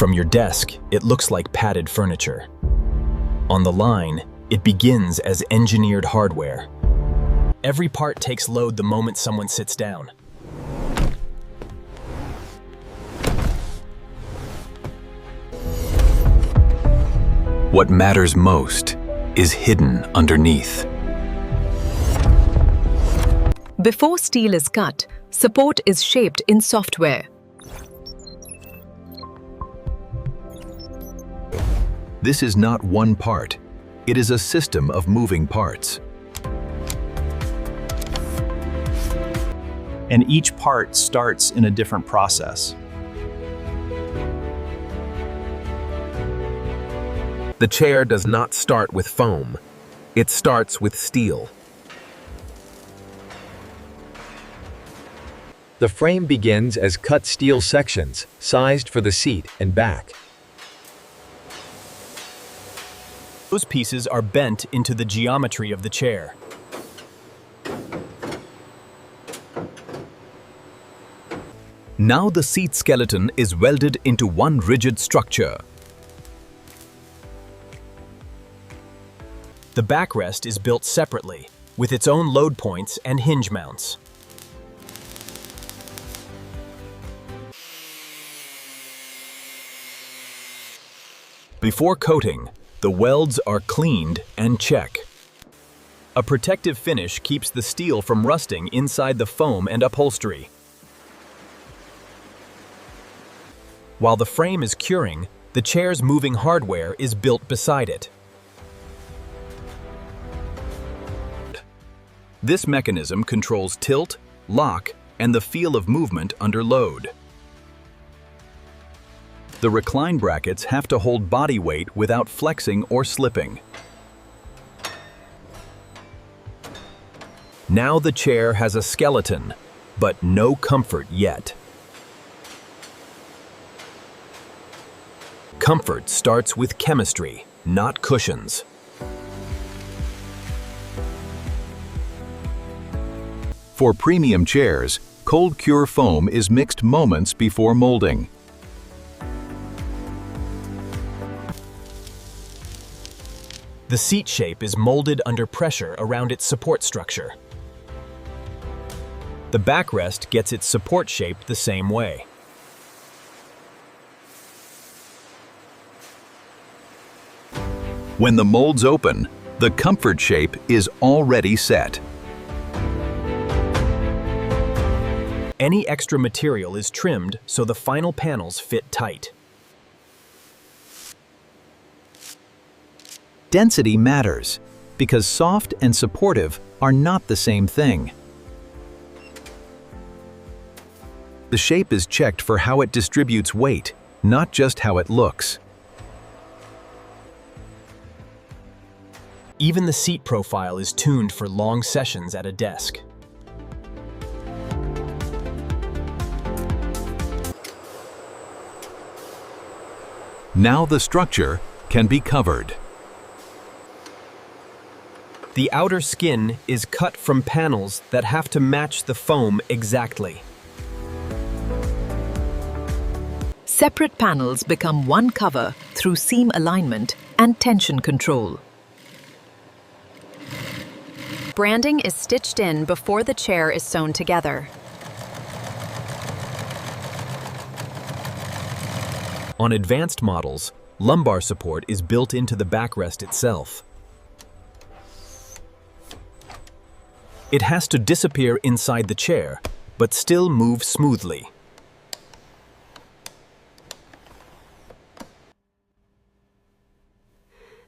From your desk, it looks like padded furniture. On the line, it begins as engineered hardware. Every part takes load the moment someone sits down. What matters most is hidden underneath. Before steel is cut, support is shaped in software. This is not one part. It is a system of moving parts. And each part starts in a different process. The chair does not start with foam. It starts with steel. The frame begins as cut steel sections, sized for the seat and back. Those pieces are bent into the geometry of the chair. Now the seat skeleton is welded into one rigid structure. The backrest is built separately, with its own load points and hinge mounts. Before coating, the welds are cleaned and checked. A protective finish keeps the steel from rusting inside the foam and upholstery. While the frame is curing, the chair's moving hardware is built beside it. This mechanism controls tilt, lock, and the feel of movement under load. The recline brackets have to hold body weight without flexing or slipping. Now the chair has a skeleton, but no comfort yet. Comfort starts with chemistry, not cushions. For premium chairs, cold cure foam is mixed moments before molding. The seat shape is molded under pressure around its support structure. The backrest gets its support shape the same way. When the molds open, the comfort shape is already set. Any extra material is trimmed so the final panels fit tight. Density matters, because soft and supportive are not the same thing. The shape is checked for how it distributes weight, not just how it looks. Even the seat profile is tuned for long sessions at a desk. Now the structure can be covered. The outer skin is cut from panels that have to match the foam exactly. Separate panels become one cover through seam alignment and tension control. Branding is stitched in before the chair is sewn together. On advanced models, lumbar support is built into the backrest itself. It has to disappear inside the chair, but still move smoothly.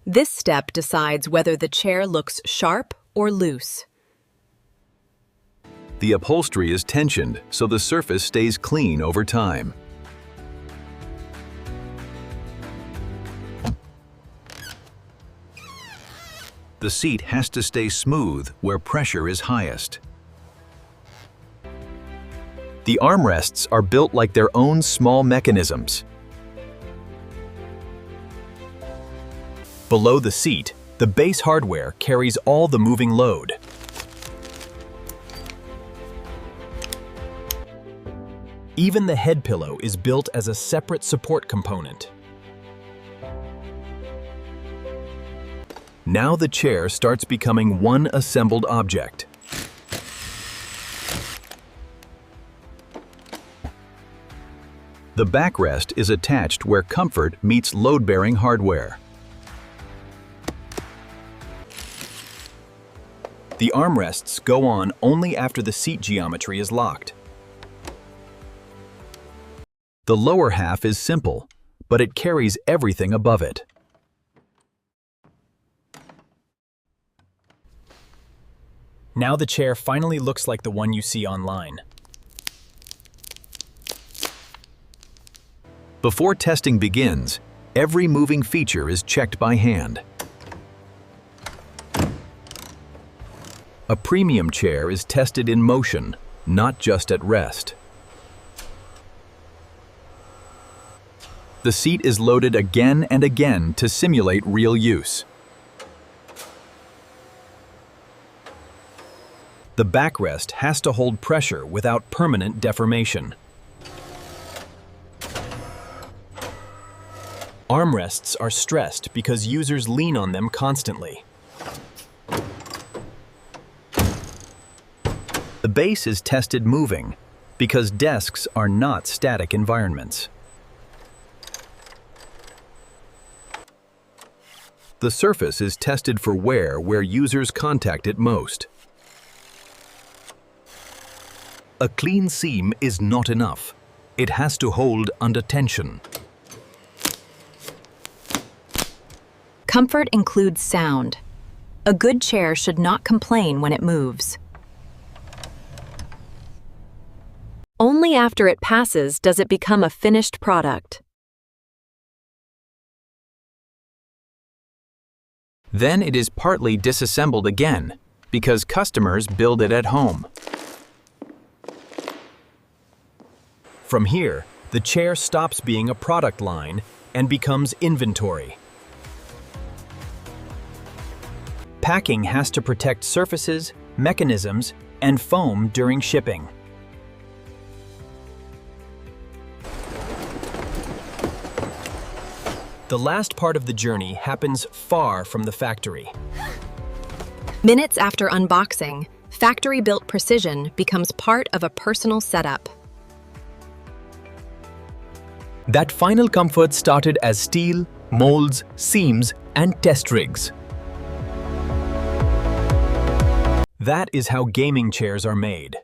This step decides whether the chair looks sharp or loose. The upholstery is tensioned so the surface stays clean over time. The seat has to stay smooth where pressure is highest. The armrests are built like their own small mechanisms. Below the seat, the base hardware carries all the moving load. Even the head pillow is built as a separate support component. Now the chair starts becoming one assembled object. The backrest is attached where comfort meets load-bearing hardware. The armrests go on only after the seat geometry is locked. The lower half is simple, but it carries everything above it. Now the chair finally looks like the one you see online. Before testing begins, every moving feature is checked by hand. A premium chair is tested in motion, not just at rest. The seat is loaded again and again to simulate real use. The backrest has to hold pressure without permanent deformation. Armrests are stressed because users lean on them constantly. The base is tested moving because desks are not static environments. The surface is tested for wear where users contact it most. A clean seam is not enough. It has to hold under tension. Comfort includes sound. A good chair should not complain when it moves. Only after it passes does it become a finished product. Then it is partly disassembled again because customers build it at home. From here, the chair stops being a product line and becomes inventory. Packing has to protect surfaces, mechanisms, and foam during shipping. The last part of the journey happens far from the factory. Minutes after unboxing, factory-built precision becomes part of a personal setup. That final comfort started as steel, molds, seams, and test rigs. That is how gaming chairs are made.